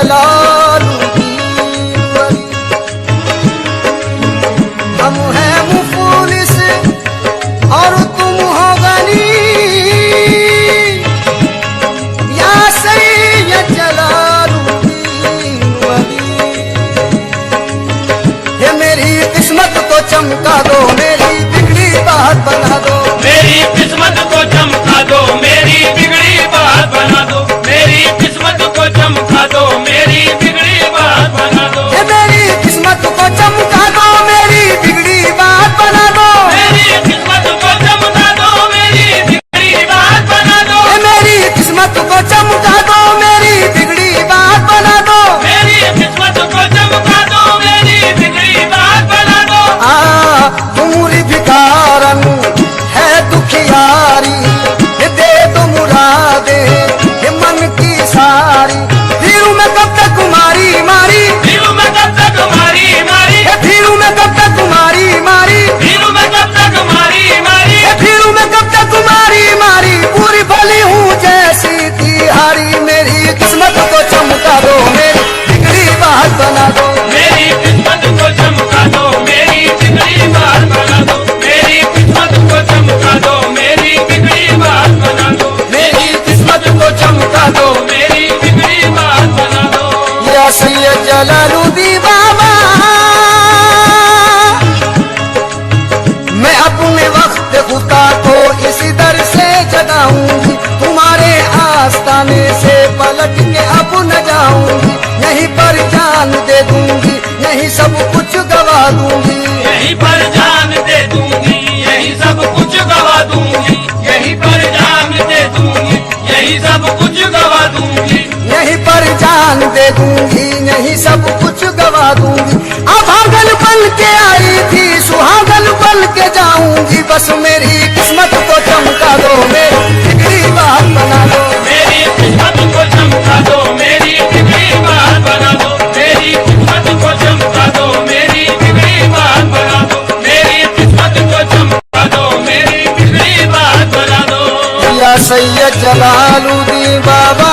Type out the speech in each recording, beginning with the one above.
जलालुद्दीन वली। हम हैं मुफलिस और तुम हो गनी, या सैयद जलालुद्दीन वली। ये मेरी किस्मत को चमका दो, मेरी बिगड़ी बात बना दो। मेरी किस्मत को चमका दो, मेरी बिगड़ी बात बना दो। मेरी किस्मत को चमका दो, मेरी बिगड़ी बात बना दो। ये मेरी किस्मत को चमका दो, मेरी बिगड़ी बात बना दो। मेरी किस्मत को चमका दो, मेरी बिगड़ी बात बना दो। ये मेरी किस्मत को चमका दो, मेरी बिगड़ी बात बना दो। मेरी किस्मत को चमका दो, मेरी बिगड़ी बात बना दो। तुमरी भिकारन है दुखियारी, ये दे दो मुरादे ये मन की सारी। भीरू में कब तक कुमारी मारी, भीरू में कब तक मारी मारी। भीरू में कब तक कुमारी मारी, भीरू में कब तक मारी मारी। भीरू में कब तक कुमारी मारी। पूरी भली हूँ जैसी तिहारी, मेरी किस्मत को चमका दो, मेरी बिगड़ी बात बना दो। मेरी किस्मत को चमका दो, मेरी बिगड़ी बात बना दो। मेरी किस्मत को चमका दो, मेरी बिगड़ी बात बना दो। मेरी किस्मत को चमका दो, मेरी बिगड़ी बात बना दो। या सैयद जलालुद्दीन बाबा। मैं अपने वक्त खुदा को इसी दर से जगाऊंगी, तुम्हारे आस्ताने से पलट के अब न जाऊंगी। यहीं पर जान दे दूंगी, यहीं सब कुछ गवा दूंगी। यहीं पर जान दे दूंगी, यहीं सब कुछ गवा दूंगी। यहीं पर जान दे दूंगी, यहीं सब कुछ गवा दूंगी। यहीं पर जान दे दूंगी, यहीं सब कुछ गवा दूंगी। अभागन बन के आई थी, सुहागन बन के जाऊंगी। बस मेरी किस्मत को चमका दो, मेरी बिगड़ी बात बना दो। मेरी किस्मत को चमका दो, मेरी बिगड़ी बात बना दो। मेरी किस्मत को चमका दो, मेरी बिगड़ी बात बना दो। मेरी किस्मत को चमका दो, मेरी बिगड़ी बात बना दो। या सैयद जलालुद्दीन बाबा।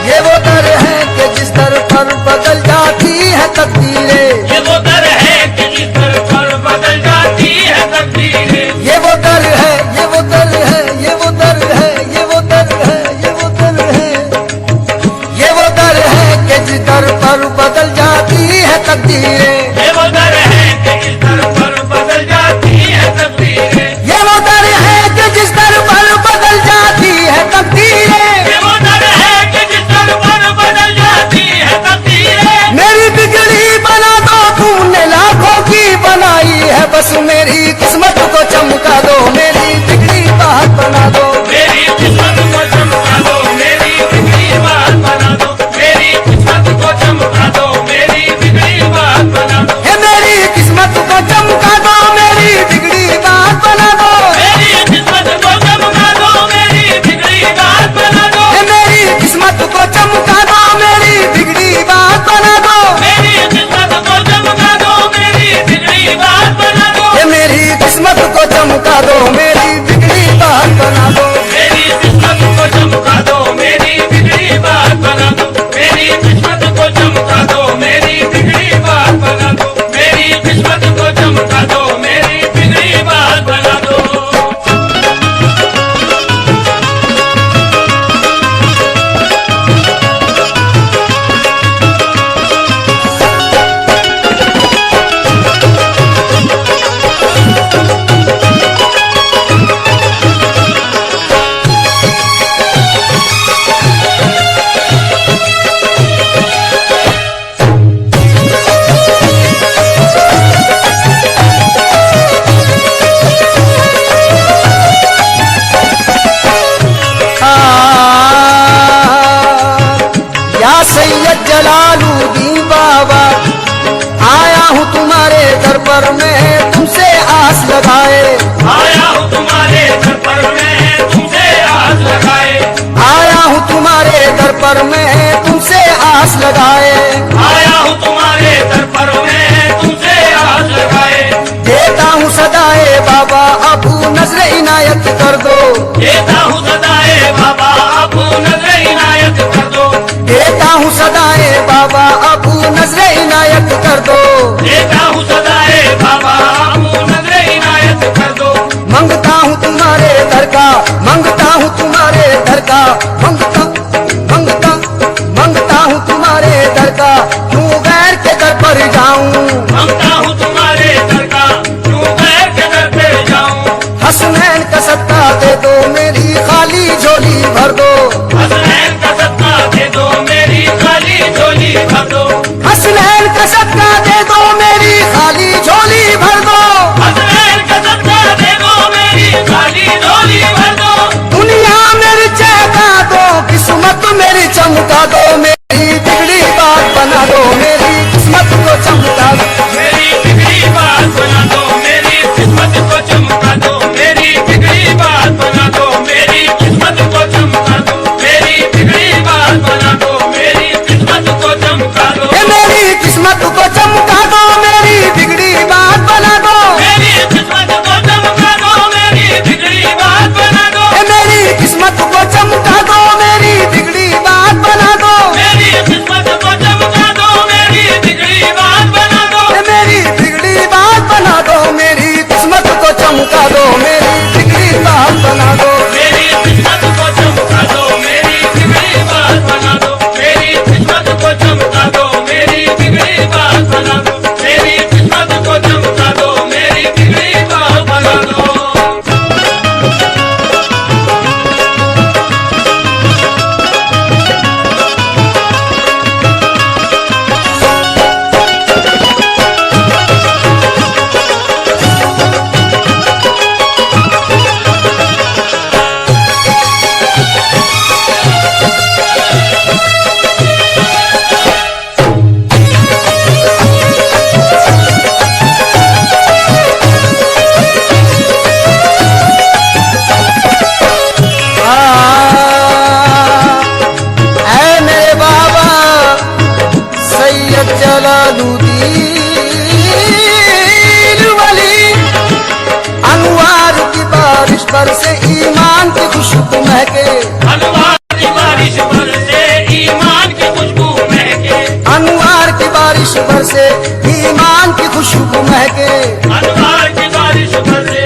ये वो दर है कि जिस दर पर बदल जाती है तकदीरें। ये वो दर है कि जिस दर पर बदल जाती है तकदीरें। ये वो दर है, ये वो दर है, ये वो दर है, ये वो दर है, ये वो दर है। ये वो दर है कि जिस दर पर बदल जाती है तकदीरें। ये वो दर है कि जिस दर पर बदल जाती है तकदीरें। ये वो दर है कि जिस दर पर बदल जाती दे दो मेरी खाली झोली भर दो, हसनैन का सदका दे दो मेरी खाली झोली भर दो, हसनैन का सदका दे दो मेरी खाली झोली भर दो, हसनैन का सदका दे दो मेरी खाली झोली भर दो, दुनिया मेरी चहका दो, किस्मत मेरी चमका दो, मेरी बिगड़ी बात बना दो, मेरी किस्मत को चमका दो, मेरी बिगड़ी बात बना दो, मेरी किस्मत को चमका दो, मेरी बिगड़ी बात बना दो, मेरी किस्मत को चमका दो, मेरी बिगड़ी बात बना दो, मेरी किस्मत को चमका दो, ये मेरी किस्मत को चमका दो, मेरी बिगड़ी बात बना दो, मेरी किस्मत को चमका दो, मेरी बिगड़ी बात बना दो, ये मेरी किस्मत को चमका दो, मेरी बिगड़ी बात बना दो, मेरी किस्मत को चमका दो, मेरी बिगड़ी बात बना दो, ये मेरी बिगड़ी बात बना दो, मेरी किस्मत को चमका दो, मेरी बिगड़ी बात बना दो, मेरी किस्मत को चमका दो, मेरी बिगड़ी बात बना दो, मेरी किस्मत को चमका दो, मेरी बिगड़ी बात बना दो, मेरी किस्मत को चमका दो, मेरी बिगड़ी बात बना दो। ऐ मेरे बाबा सैयद जलालुद्दीन वली, अनवार की बारिश बरसे ईमान की खुशबू महके, अनवार की बारिश बरसे ईमान की खुशबू महके, अनवार की बारिश बरसे ईमान की खुशबू महके, अनवार की बारिश बरसे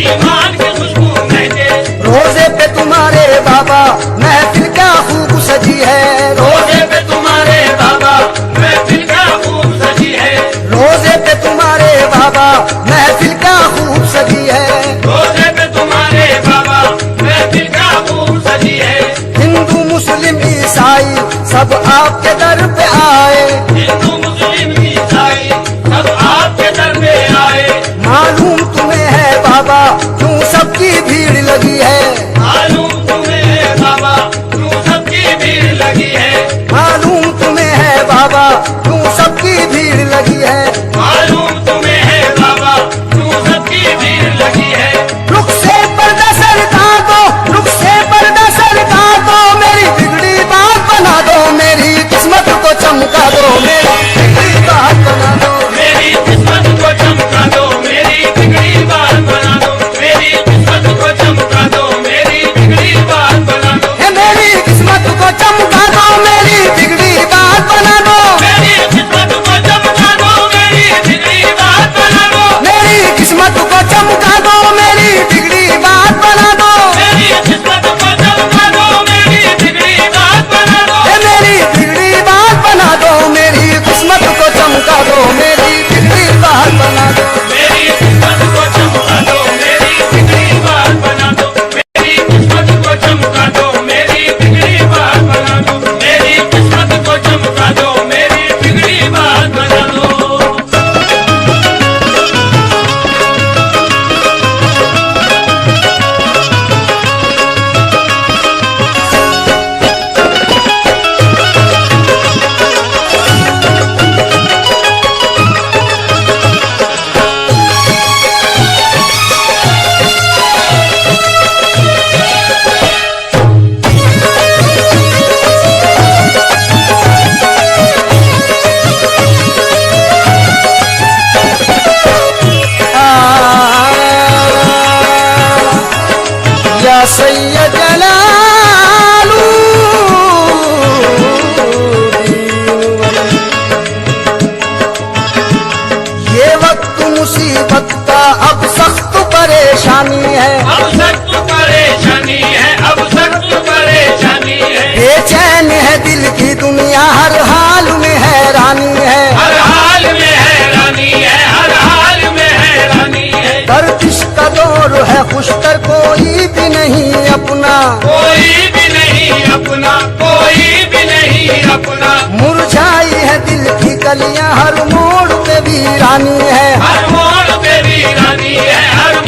ईमान की खुशबू महके, रोजे पे तुम्हारे बाबा महफिल क्या खूब सजी है, रोजे पे तुम्हारे बाबा महफिल क्या खूब सजी है, रोजे पे तुम्हारे बाबा महफिल क्या खूब सजी है, रोजे पे तुम्हारे बाबा महफिल क्या खूब सजी है, हिंदू मुस्लिम ईसाई सब आपके दर पे आए, हिंदू मुस्लिम ईसाई सब आपके दर पे आए, मालूम तुम्हें है बाबा क्यों सबकी भीड़ लगी है, मालूम तुम्हें है बाबा क्यों सबकी भीड़ लगी है, मालूम तुम्हें है बाबा क्यों सबकी भीड़ लगी है, मालूम तुम्हें है बाबा क्यों सबकी भीड़ लगी है, रुख से पर्दा सरका दो, रुख से पर्दा सरका दो, मेरी बिगड़ी बात बना दो, मेरी किस्मत को चमका दो, मेरी बिगड़ी बात बना दो, मेरी किस्मत को चमका दो, मेरी बिगड़ी बात बना दो, मेरी किस्मत को चमका दो, मेरी बिगड़ी बात बना दो, हे मेरी किस्मत को चमका दो, मेरी बिगड़ी बात बना दो, मेरी किस्मत को चमका दो, मेरी बिगड़ी बात बना दो, मेरी किस्मत को चमका दो, मेरी बिगड़ी बात बना दो, मेरी किस्मत को चमका दो, मेरी बिगड़ी बात बना दो, हे मेरी बिगड़ी बात बना दो, मेरी किस्मत को चमका दो, मेरी बिगड़ी बात बना दो, मेरी किस्मत को चमका दो, मेरी बिगड़ी बात बना दो, मेरी किस्मत को चमका दो, मेरी बिगड़ी बात बना दो, मेरी किस्मत को चमका दो, मेरी बिगड़ी बात बना दो। या सैयद जलालुद्दीन, ये वक्त मुसीबत का अब सख्त परेशानी है, अब सख्त परेशानी है, अब सख्त परेशानी है, बेचैन है दिल की दुनिया, हर हाल में हैरानी है, हर हाल में हैरानी है, हर हाल में हैरानी है, गर्दिश का दौर है खुश दुष्कर कोई भी नहीं अपना, कोई भी नहीं अपना, कोई भी नहीं अपना। मुरझाई है दिल की कलियां, हर मोड़ पे वीरानी है, हर मोड़ पे वीरानी है, हर